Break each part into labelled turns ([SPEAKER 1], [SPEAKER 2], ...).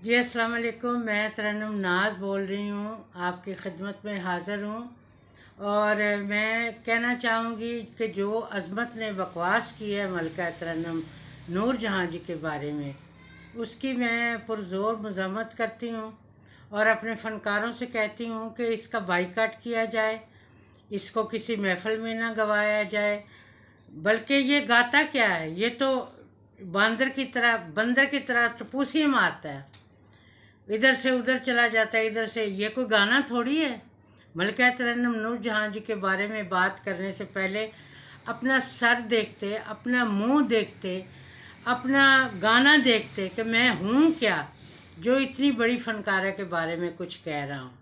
[SPEAKER 1] جی السلام علیکم، میں ترنم ناز بول رہی ہوں، آپ کی خدمت میں حاضر ہوں۔ اور میں کہنا چاہوں گی کہ جو عظمت نے بکواس کی ہے ملکہ ترنم نور جہاں جی کے بارے میں، اس کی میں پرزور مذمت کرتی ہوں اور اپنے فنکاروں سے کہتی ہوں کہ اس کا بائیکاٹ کیا جائے، اس کو کسی محفل میں نہ گوایا جائے۔ بلکہ یہ گاتا کیا ہے؟ یہ تو بندر کی طرح ٹپوسی مارتا ہے، ادھر سے ادھر چلا جاتا ہے، ادھر سے۔ یہ کوئی گانا تھوڑی ہے۔ ملکہ ترنم نور جہاں جی کے بارے میں بات کرنے سے پہلے اپنا سر دیکھتے، اپنا منہ دیکھتے، اپنا گانا دیکھتے کہ میں ہوں کیا جو اتنی بڑی فنکارہ کے بارے میں کچھ کہہ رہا ہوں۔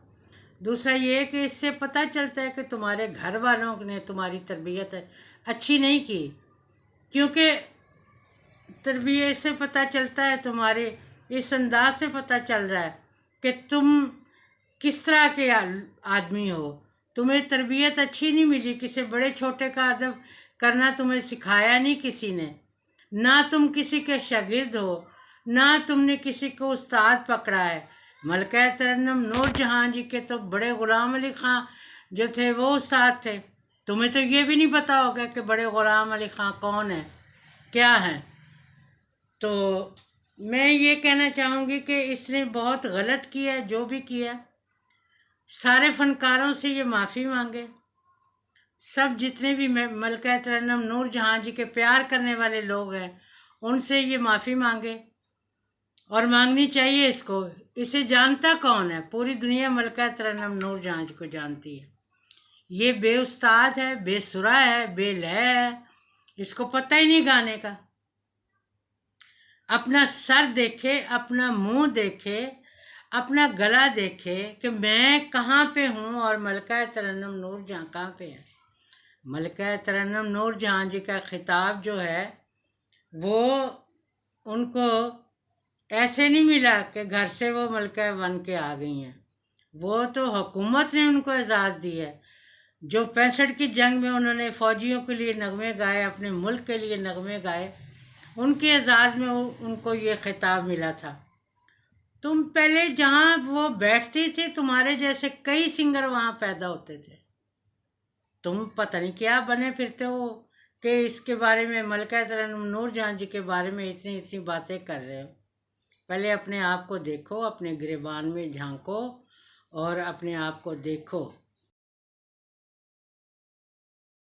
[SPEAKER 1] دوسرا یہ کہ اس سے پتہ چلتا ہے کہ تمہارے گھر والوں نے تمہاری تربیت اچھی نہیں کی، کیونکہ تربیت سے پتہ چلتا ہے، تمہارے اس انداز سے پتہ چل رہا ہے کہ تم کس طرح کے آدمی ہو۔ تمہیں تربیت اچھی نہیں ملی، کسی بڑے چھوٹے کا ادب کرنا تمہیں سکھایا نہیں کسی نے، نہ تم کسی کے شاگرد ہو، نہ تم نے کسی کو استاد پکڑا ہے۔ ملکہ ترنم نور جہاں جی کے تو بڑے غلام علی خاں جو تھے وہ استاد تھے۔ تمہیں تو یہ بھی نہیں پتا ہوگا کہ بڑے غلام علی خاں کون ہیں، کیا ہیں۔ تو میں یہ کہنا چاہوں گی کہ اس نے بہت غلط کیا، جو بھی کیا۔ سارے فنکاروں سے یہ معافی مانگے، سب جتنے بھی ملکہ ترنم نور جہاں جی کے پیار کرنے والے لوگ ہیں ان سے یہ معافی مانگے، اور مانگنی چاہیے اس کو۔ اسے جانتا کون ہے؟ پوری دنیا ملکہ ترنم نور جہاں جی کو جانتی ہے۔ یہ بے استاد ہے، بے سرا ہے، بے لے ہے، اس کو پتہ ہی نہیں گانے کا۔ اپنا سر دیکھے، اپنا منہ دیکھے، اپنا گلا دیکھے کہ میں کہاں پہ ہوں اور ملکہ ترنم نور جہاں کہاں پہ ہے۔ ملکہ ترنم نور جہاں جی کا خطاب جو ہے وہ ان کو ایسے نہیں ملا کہ گھر سے وہ ملکہ بن کے آ گئی ہیں، وہ تو حکومت نے ان کو اعزاز دی ہے۔ جو 65 کی جنگ میں انہوں نے فوجیوں کے لیے نغمے گائے، اپنے ملک کے لیے نغمے گائے، ان کے اعزاز میں ان کو یہ خطاب ملا تھا۔ تم پہلے جہاں وہ بیٹھتی تھی تمہارے جیسے کئی سنگر وہاں پیدا ہوتے تھے، تم پتہ نہیں کیا بنے پھرتے ہو کہ اس کے بارے میں، ملکہ ترنم نور جہاں جی کے بارے میں اتنی باتیں کر رہے ہو۔ پہلے اپنے آپ کو دیکھو، اپنے گریبان میں جھانکو اور اپنے آپ کو دیکھو۔